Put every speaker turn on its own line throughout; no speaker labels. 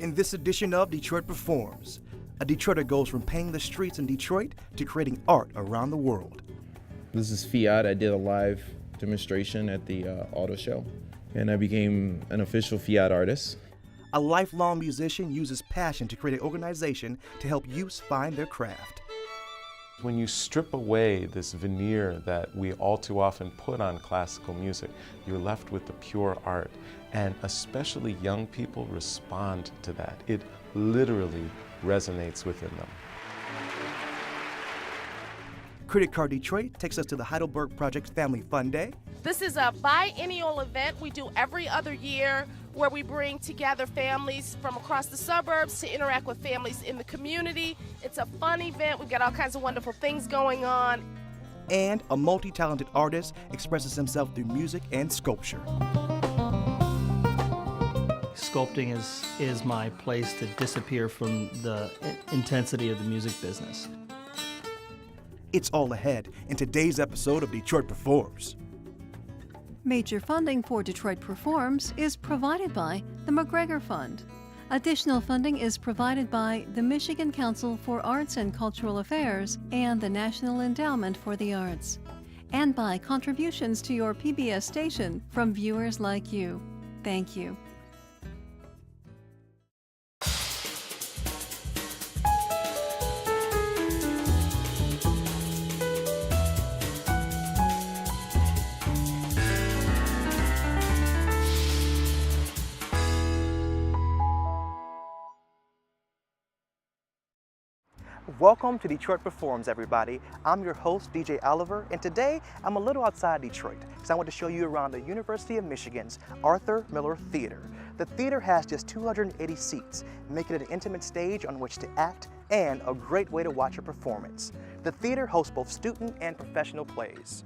In this edition of Detroit Performs, a Detroiter goes from painting the streets in Detroit to creating art around the world.
This is Fiat. I did a live demonstration at the auto show, and I became an official Fiat artist.
A lifelong musician uses passion to create an organization to help youths find their craft.
When you strip away this veneer that we all too often put on classical music, you're left with the pure art. And especially young people respond to that. It literally resonates within them.
Credit Card Detroit takes us to the Heidelberg Project's Family Fun Day.
This is a biennial event we do every other year where we bring together families from across the suburbs to interact with families in the community. It's a fun event. We've got all kinds of wonderful things going on.
And a multi-talented artist expresses himself through music and sculpture.
Sculpting is my place to disappear from the intensity of the music business.
It's all ahead in today's episode of Detroit Performs.
Major funding for Detroit Performs is provided by the McGregor Fund. Additional funding is provided by the Michigan Council for Arts and Cultural Affairs and the National Endowment for the Arts, and by contributions to your PBS station from viewers like you. Thank you.
Welcome to Detroit Performs, everybody. I'm your host, DJ Oliver, and today I'm a little outside Detroit because I want to show you around the University of Michigan's Arthur Miller Theater. The theater has just 280 seats, making it an intimate stage on which to act and a great way to watch a performance. The theater hosts both student and professional plays.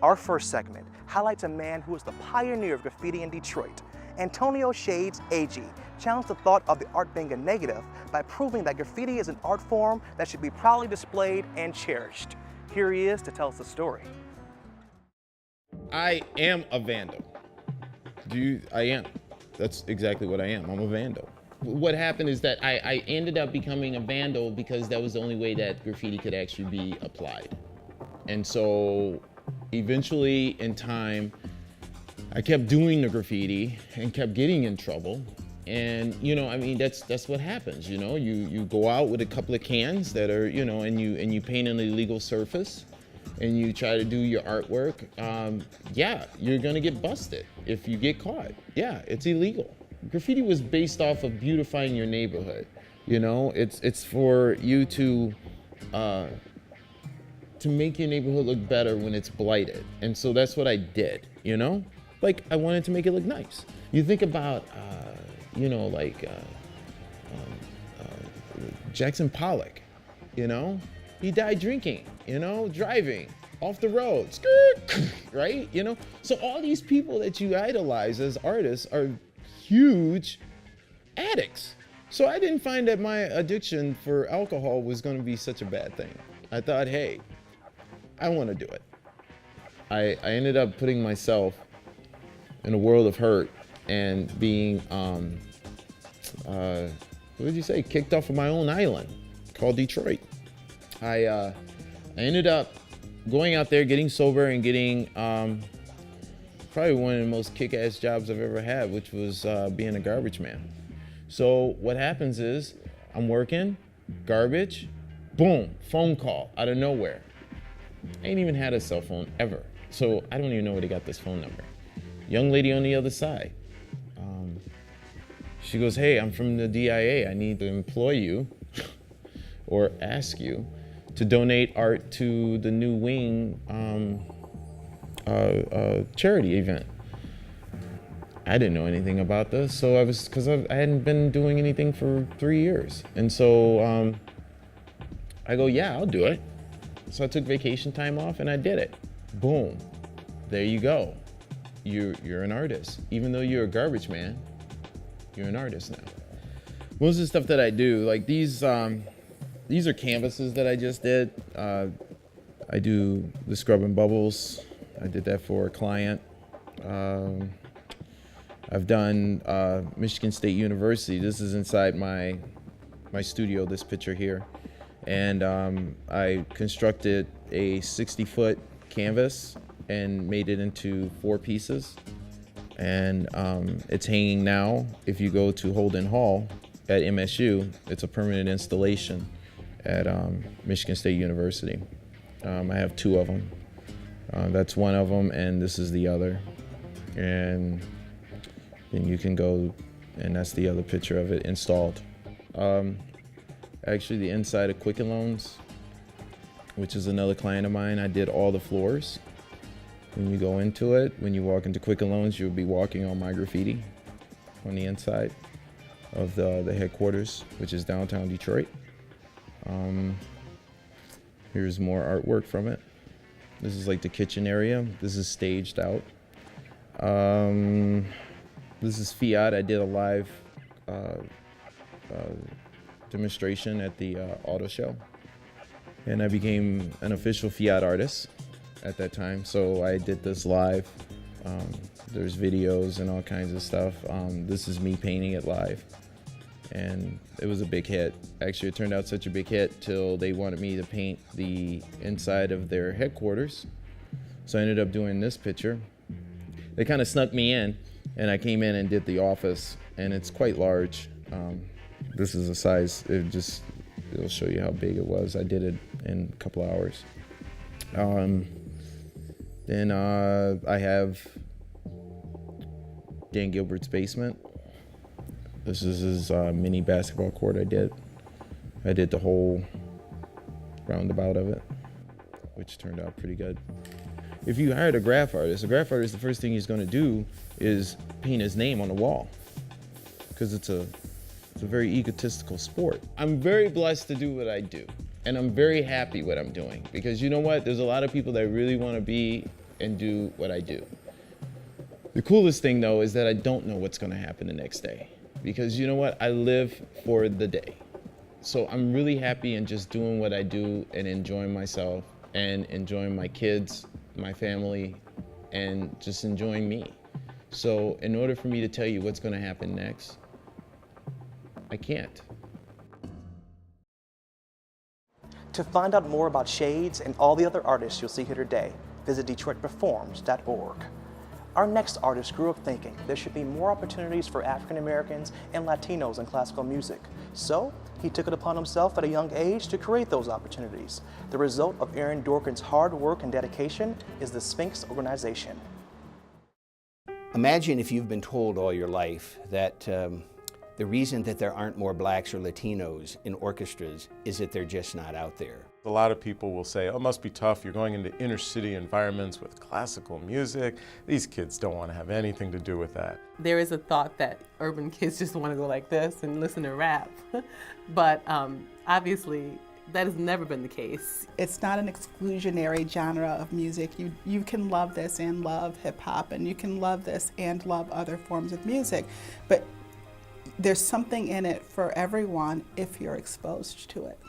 Our first segment highlights a man who is the pioneer of graffiti in Detroit. Antonio Shades AG challenged the thought of the art being a negative by proving that graffiti is an art form that should be proudly displayed and cherished. Here he is to tell us the story.
I am a vandal. I am. That's exactly what I am. I'm a vandal. What happened is that I ended up becoming a vandal because that was the only way that graffiti could actually be applied. And so eventually in time, I kept doing the graffiti and kept getting in trouble. And, that's what happens, You go out with a couple of cans that are, and you paint an illegal surface and you try to do your artwork. You're gonna get busted if you get caught. Yeah, it's illegal. Graffiti was based off of beautifying your neighborhood. It's for you to make your neighborhood look better when it's blighted. And so that's what I did, Like, I wanted to make it look nice. You think about, Jackson Pollock, He died drinking, driving off the road, skirt, right? So all these people that you idolize as artists are huge addicts. So I didn't find that my addiction for alcohol was gonna be such a bad thing. I thought, hey, I wanna do it. I ended up putting myself in a world of hurt and being, kicked off of my own island called Detroit. I ended up going out there, getting sober, and getting probably one of the most kick-ass jobs I've ever had, which was being a garbage man. So what happens is I'm working, garbage, boom, phone call out of nowhere. I ain't even had a cell phone ever, so I don't even know where they got this phone number. Young lady on the other side. She goes, hey, I'm from the DIA. I need to employ you or ask you to donate art to the New Wing charity event. I didn't know anything about this, so because I hadn't been doing anything for 3 years. And so I go, yeah, I'll do it. So I took vacation time off and I did it. Boom, there you go. You're an artist. Even though you're a garbage man, you're an artist now. Most of the stuff that I do, like these are canvases that I just did. I do the Scrub and Bubbles. I did that for a client. I've done Michigan State University. This is inside my studio, this picture here. And I constructed a 60-foot canvas and made it into 4 pieces. And it's hanging now. If you go to Holden Hall at MSU, it's a permanent installation at Michigan State University. I have 2 of them. That's one of them, and this is the other. And then you can go, and that's the other picture of it installed. Actually, the inside of Quicken Loans, which is another client of mine, I did all the floors. When you go into it, when you walk into Quicken Loans, you'll be walking on my graffiti on the inside of the headquarters, which is downtown Detroit. Here's more artwork from it. This is like the kitchen area. This is staged out. This is Fiat. I did a live demonstration at the auto show. And I became an official Fiat artist at that time. So I did this live. There's videos and all kinds of stuff. This is me painting it live. And it was a big hit. Actually, it turned out such a big hit till they wanted me to paint the inside of their headquarters. So I ended up doing this picture. They kind of snuck me in, and I came in and did the office, and it's quite large. This is a size, it'll show you how big it was. I did it in a couple hours. Then I have Dan Gilbert's basement. This is his mini basketball court I did. I did the whole roundabout of it, which turned out pretty good. If you hired a graph artist, the first thing he's gonna do is paint his name on the wall, because it's a very egotistical sport. I'm very blessed to do what I do, and I'm very happy what I'm doing, because you know what? There's a lot of people that really wanna be and do what I do. The coolest thing though is that I don't know what's gonna happen the next day, because you know what? I live for the day. So I'm really happy in just doing what I do and enjoying myself and enjoying my kids, my family, and just enjoying me. So in order for me to tell you what's gonna happen next, I can't.
To find out more about Shades and all the other artists you'll see here today, visit DetroitPerforms.org. Our next artist grew up thinking there should be more opportunities for African Americans and Latinos in classical music. So he took it upon himself at a young age to create those opportunities. The result of Aaron Dorkin's hard work and dedication is the Sphinx organization.
Imagine if you've been told all your life that the reason that there aren't more blacks or Latinos in orchestras is that they're just not out there.
A lot of people will say, oh, it must be tough. You're going into inner city environments with classical music. These kids don't want to have anything to do with that.
There is a thought that urban kids just want to go like this and listen to rap. But obviously, that has never been the case.
It's not an exclusionary genre of music. You can love this and love hip hop, and you can love this and love other forms of music. But there's something in it for everyone if you're exposed to it.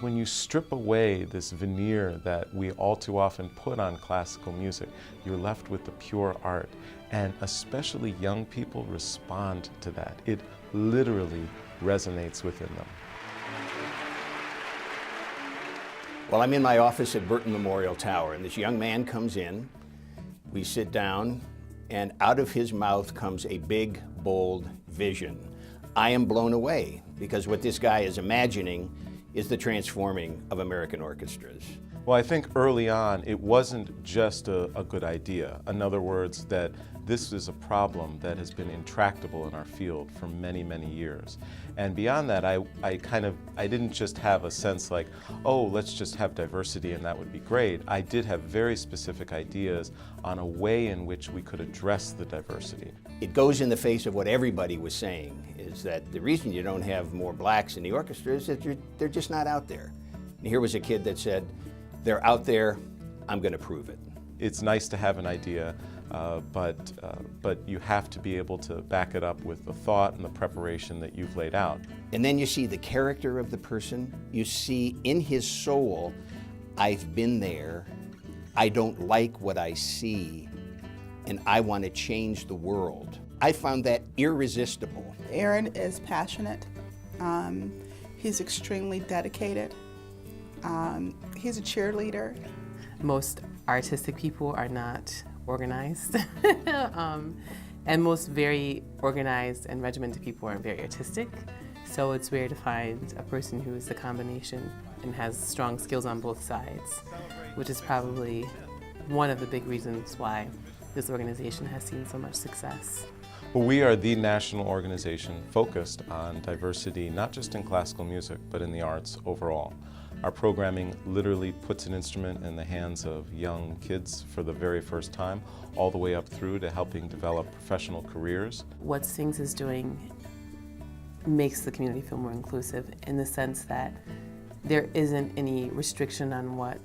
When you strip away this veneer that we all too often put on classical music, you're left with the pure art. And especially young people respond to that. It literally resonates within them.
Well, I'm in my office at Burton Memorial Tower, and this young man comes in. We sit down, and out of his mouth comes a big, bold vision. I am blown away, because what this guy is imagining is the transforming of American orchestras.
Well, I think early on, it wasn't just a good idea. In other words, that this is a problem that has been intractable in our field for many, many years. And beyond that, I didn't just have a sense like, oh, let's just have diversity and that would be great. I did have very specific ideas on a way in which we could address the diversity.
It goes in the face of what everybody was saying, is that the reason you don't have more blacks in the orchestra is that they're just not out there. And here was a kid that said, they're out there, I'm going to prove it.
It's nice to have an idea, but you have to be able to back it up with the thought and the preparation that you've laid out.
And then you see the character of the person. You see in his soul, I've been there, I don't like what I see, and I want to change the world. I found that irresistible.
Aaron is passionate. He's extremely dedicated. He's a cheerleader.
Most artistic people are not organized. And most very organized and regimented people are very artistic. So it's rare to find a person who is a combination and has strong skills on both sides, which is probably one of the big reasons why this organization has seen so much success.
Well, we are the national organization focused on diversity, not just in classical music, but in the arts overall. Our programming literally puts an instrument in the hands of young kids for the very first time, all the way up through to helping develop professional careers.
What Sings is doing makes the community feel more inclusive in the sense that there isn't any restriction on what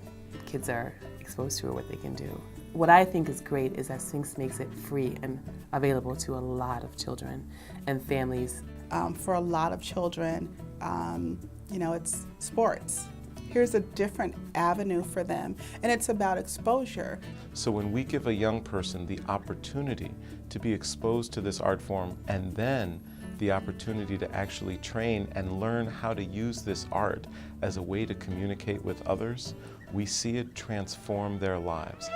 kids are exposed to or what they can do. What I think is great is that Sphinx makes it free and available to a lot of children and families.
For a lot of children, it's sports. Here's a different avenue for them, and it's about exposure.
So when we give a young person the opportunity to be exposed to this art form and then the opportunity to actually train and learn how to use this art as a way to communicate with others, we see it transform their lives.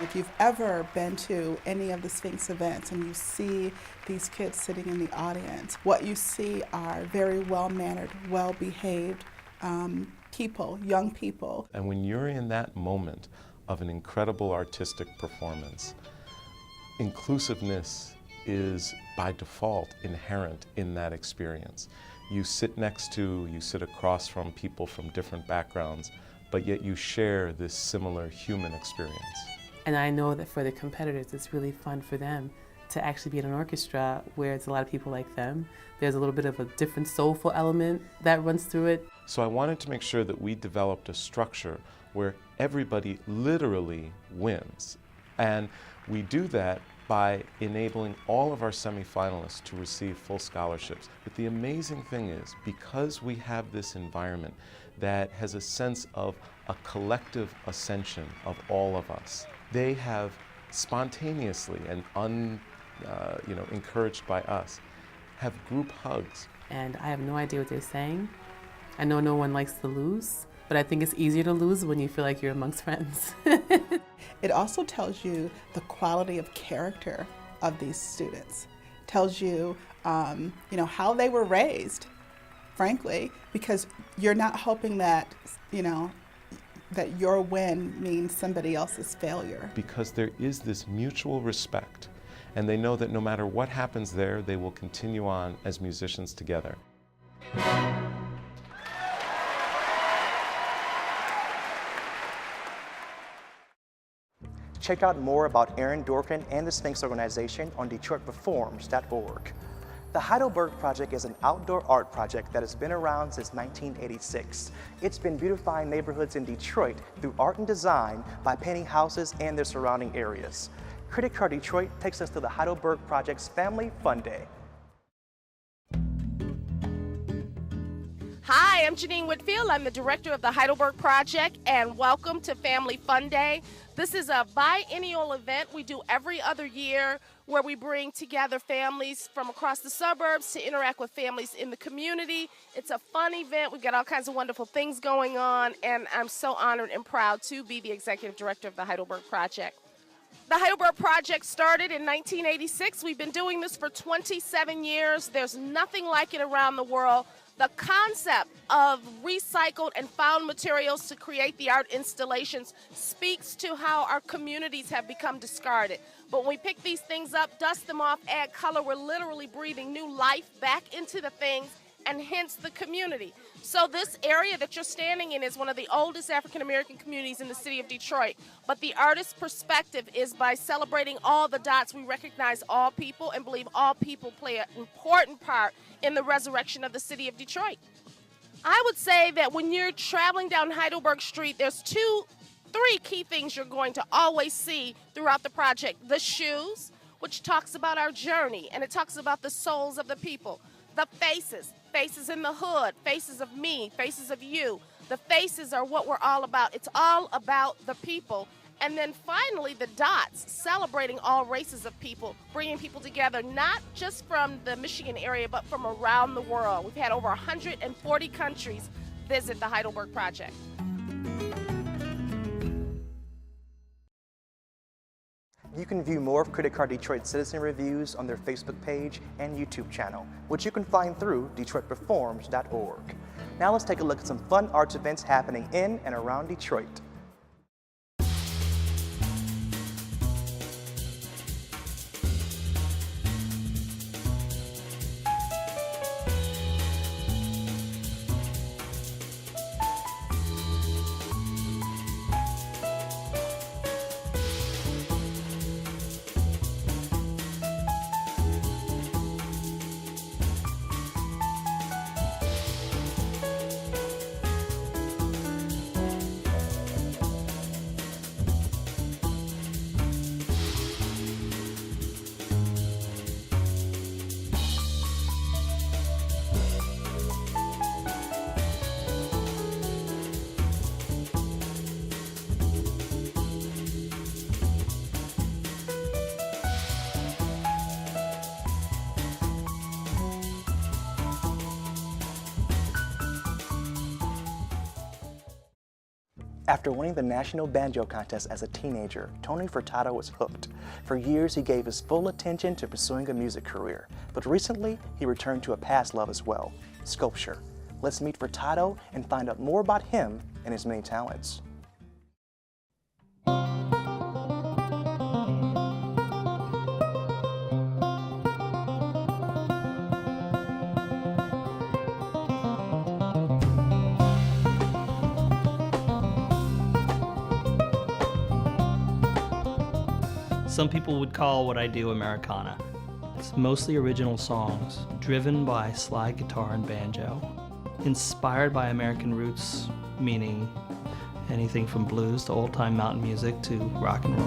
If you've ever been to any of the Sphinx events and you see these kids sitting in the audience, what you see are very well-mannered, well-behaved people, young people.
And when you're in that moment of an incredible artistic performance, inclusiveness is by default inherent in that experience. You sit across from people from different backgrounds, but yet you share this similar human experience.
And I know that for the competitors, it's really fun for them to actually be in an orchestra where it's a lot of people like them. There's a little bit of a different soulful element that runs through it.
So I wanted to make sure that we developed a structure where everybody literally wins. And we do that by enabling all of our semifinalists to receive full scholarships. But the amazing thing is, because we have this environment that has a sense of a collective ascension of all of us, they have spontaneously and encouraged by us, have group hugs.
And I have no idea what they're saying. I know no one likes to lose, but I think it's easier to lose when you feel like you're amongst friends.
It also tells you the quality of character of these students. Tells you, how they were raised, frankly, because you're not hoping that, that your win means somebody else's failure.
Because there is this mutual respect, and they know that no matter what happens there, they will continue on as musicians together.
Check out more about Aaron Dorkin and the Sphinx organization on DetroitPerforms.org. The Heidelberg Project is an outdoor art project that has been around since 1986. It's been beautifying neighborhoods in Detroit through art and design by painting houses and their surrounding areas. Critic Car Detroit takes us to the Heidelberg Project's Family Fun Day.
Hi, I'm Janine Whitfield. I'm the director of the Heidelberg Project, and welcome to Family Fun Day. This is a biennial event we do every other year where we bring together families from across the suburbs to interact with families in the community. It's a fun event. We've got all kinds of wonderful things going on, and I'm so honored and proud to be the executive director of the Heidelberg Project. The Heidelberg Project started in 1986. We've been doing this for 27 years. There's nothing like it around the world. The concept of recycled and found materials to create the art installations speaks to how our communities have become discarded. But when we pick these things up, dust them off, add color, we're literally breathing new life back into the things and hence the community. So this area that you're standing in is one of the oldest African American communities in the city of Detroit. But the artist's perspective is by celebrating all the dots, we recognize all people and believe all people play an important part in the resurrection of the city of Detroit. I would say that when you're traveling down Heidelberg Street, there's three key things you're going to always see throughout the project. The shoes, which talks about our journey, and it talks about the souls of the people. The faces in the hood, faces of me, faces of you. The faces are what we're all about. It's all about the people. And then finally, the dots, celebrating all races of people, bringing people together, not just from the Michigan area, but from around the world. We've had over 140 countries visit the Heidelberg Project.
You can view more of Credit Card Detroit citizen reviews on their Facebook page and YouTube channel, which you can find through DetroitPerforms.org. Now let's take a look at some fun arts events happening in and around Detroit. After winning the National Banjo Contest as a teenager, Tony Furtado was hooked. For years, he gave his full attention to pursuing a music career, but recently, he returned to a past love as well, sculpture. Let's meet Furtado and find out more about him and his many talents.
Some people would call what I do Americana. It's mostly original songs, driven by slide guitar and banjo, inspired by American roots, meaning anything from blues to old-time mountain music to rock and roll.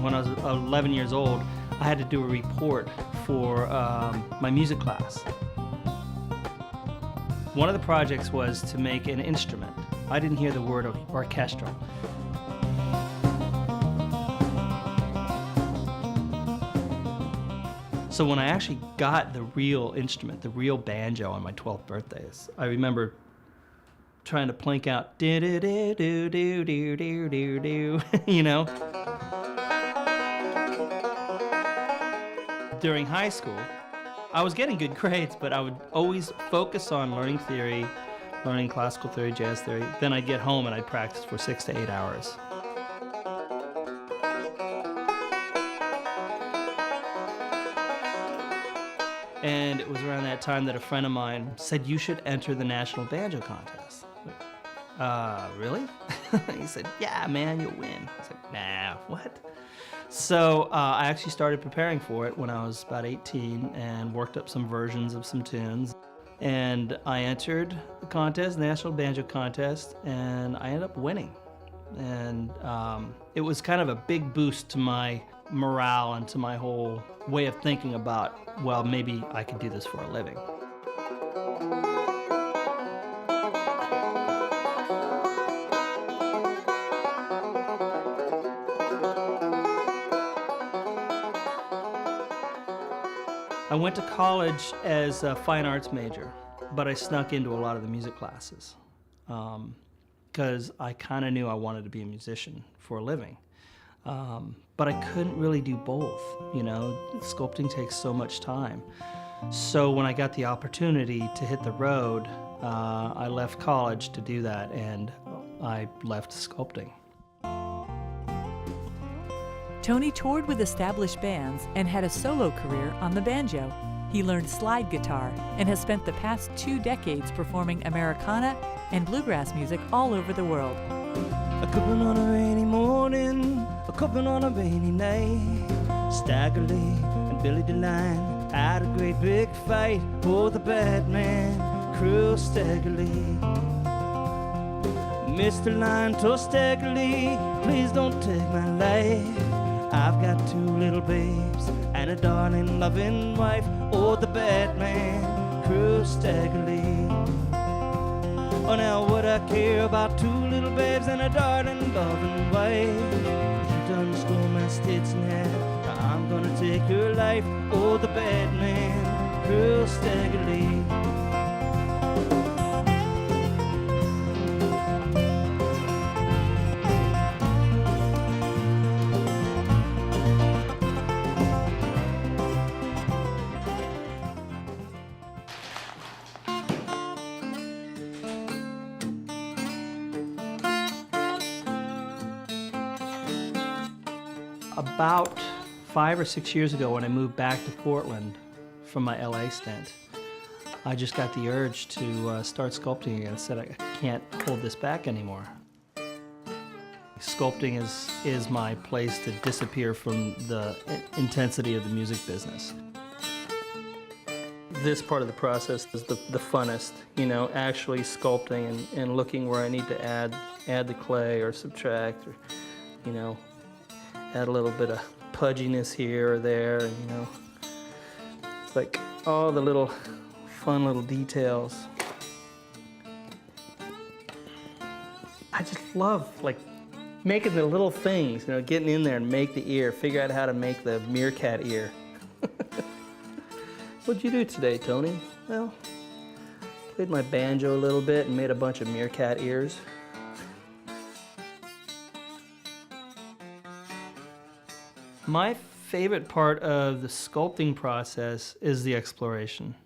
When I was 11 years old, I had to do a report for my music class. One of the projects was to make an instrument. I didn't hear the word orchestral. So when I actually got the real instrument, the real banjo on my 12th birthdays, I remember trying to plink out do-do-do-do-do-do-do-do, you know? During high school, I was getting good grades, but I would always focus on learning theory, learning classical theory, jazz theory. Then I'd get home and I'd practice for 6 to 8 hours. And it was around that time that a friend of mine said, "You should enter the National Banjo Contest." Really? He said, "Yeah, man, you'll win." I said, "Nah, what?" So I actually started preparing for it when I was about 18 and worked up some versions of some tunes. And I entered the contest, National Banjo Contest, and I ended up winning. And it was kind of a big boost to my morale and to my whole way of thinking about, well, maybe I could do this for a living. I went to college as a fine arts major, but I snuck into a lot of the music classes because I kind of knew I wanted to be a musician for a living. But I couldn't really do both, you know, sculpting takes so much time. So when I got the opportunity to hit the road, I left college to do that, and I left sculpting.
Tony toured with established bands and had a solo career on the banjo. He learned slide guitar and has spent the past 2 decades performing Americana and bluegrass music all over the world.
A cupping on a rainy morning, a cupping on a rainy night. Stagger Lee and Billy DeLine had a great big fight. Oh, the bad man, cruel Stagger Lee. Mr. Line told Stagger Lee, please don't take my life. I've got 2 little babes and a darling loving wife. Oh, the bad man, cruel Stagger Lee. Oh, now would I care about 2 little babes and a darling loving wife? You done stole my Stetson hat, now I'm gonna take your life. Oh, the bad man, cruel Stagger Lee.
About 5 or 6 years ago, when I moved back to Portland from my LA stint, I just got the urge to start sculpting again. I said, I can't hold this back anymore. Sculpting is my place to disappear from the intensity of the music business. This part of the process is the funnest, you know, actually sculpting and looking where I need to add the clay or subtract, or, you know, add a little bit of pudginess here or there, and, you know, it's like all the little fun little details. I just love, like, making the little things, you know, getting in there and make the ear, figure out how to make the meerkat ear. What'd you do today, Tony? Well, played my banjo a little bit and made a bunch of meerkat ears. My favorite part of the sculpting process is the exploration.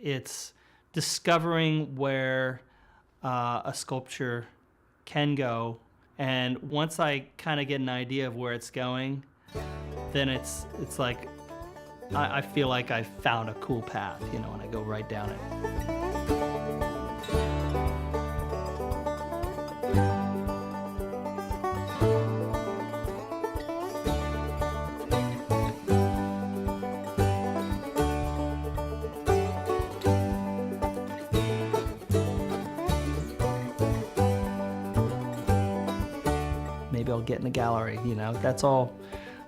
It's discovering where a sculpture can go, and once I kind of get an idea of where it's going, then it's like I feel like I found a cool path, you know, and I go right down it. Maybe I'll get in a gallery, you know, that's all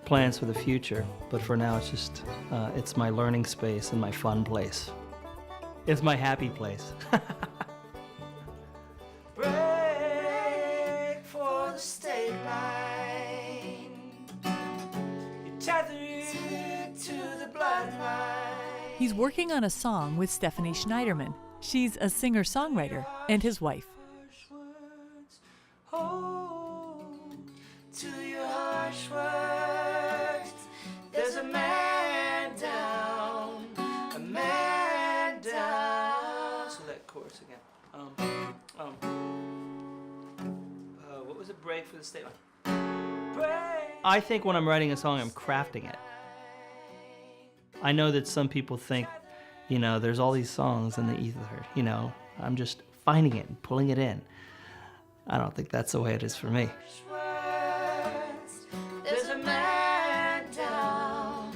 plans for the future. But for now, it's just, it's my learning space and my fun place. It's my happy place.
Break for the state line. You're tethered to the bloodline.
He's working on a song with Stephanie Schneiderman. She's a singer-songwriter and his wife.
To your harsh words, there's a man down, a man down.
So that chorus again. What was it? Break for the state line.
Break.
I think when I'm writing a song, I'm crafting it. I know that some people think, you know, there's all these songs in the ether, you know, I'm just finding it and pulling it in. I don't think that's the way it is for me.
There's a man down,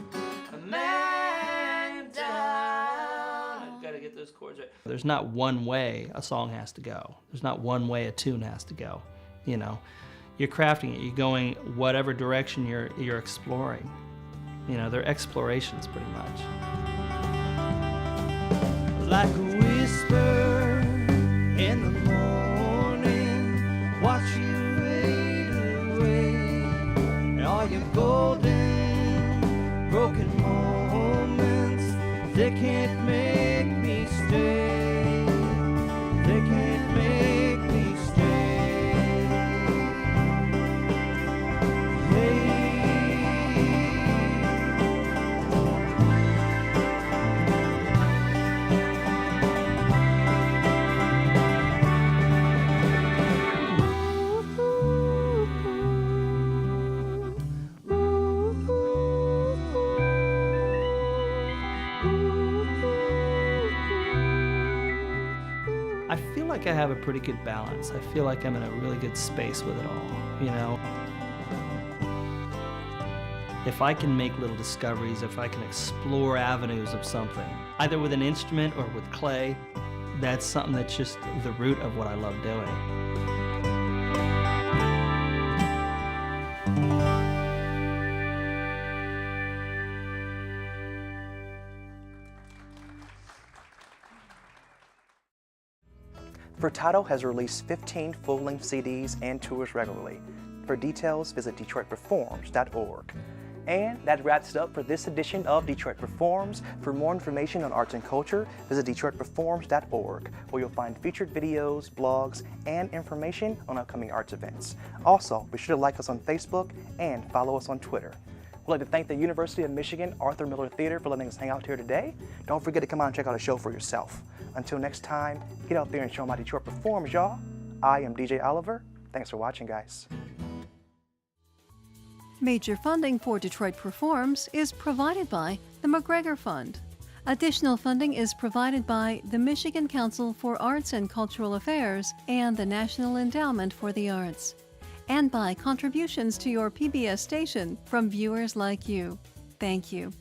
a man down.
I've got to get those chords right. There's not one way a song has to go. There's not one way a tune has to go. You know, you're crafting it. You're going whatever direction you're exploring. You know, they're explorations pretty much.
Like a whisper in the morning, watch you fade away. And all your golden, broken moments, they can't make me stay. They can't make me stay. Hey.
I feel like I have a pretty good balance. I feel like I'm in a really good space with it all, you know? If I can make little discoveries, if I can explore avenues of something, either with an instrument or with clay, that's something that's just the root of what I love doing.
Furtado has released 15 full-length CDs and tours regularly. For details, visit DetroitPerforms.org. And that wraps it up for this edition of Detroit Performs. For more information on arts and culture, visit DetroitPerforms.org, where you'll find featured videos, blogs, and information on upcoming arts events. Also, be sure to like us on Facebook and follow us on Twitter. We'd like to thank the University of Michigan Arthur Miller Theater for letting us hang out here today. Don't forget to come out and check out a show for yourself. Until next time, get out there and show 'em how Detroit performs, y'all. I am DJ Oliver. Thanks for watching, guys.
Major funding for Detroit Performs is provided by the McGregor Fund. Additional funding is provided by the Michigan Council for Arts and Cultural Affairs and the National Endowment for the Arts, and by contributions to your PBS station from viewers like you. Thank you.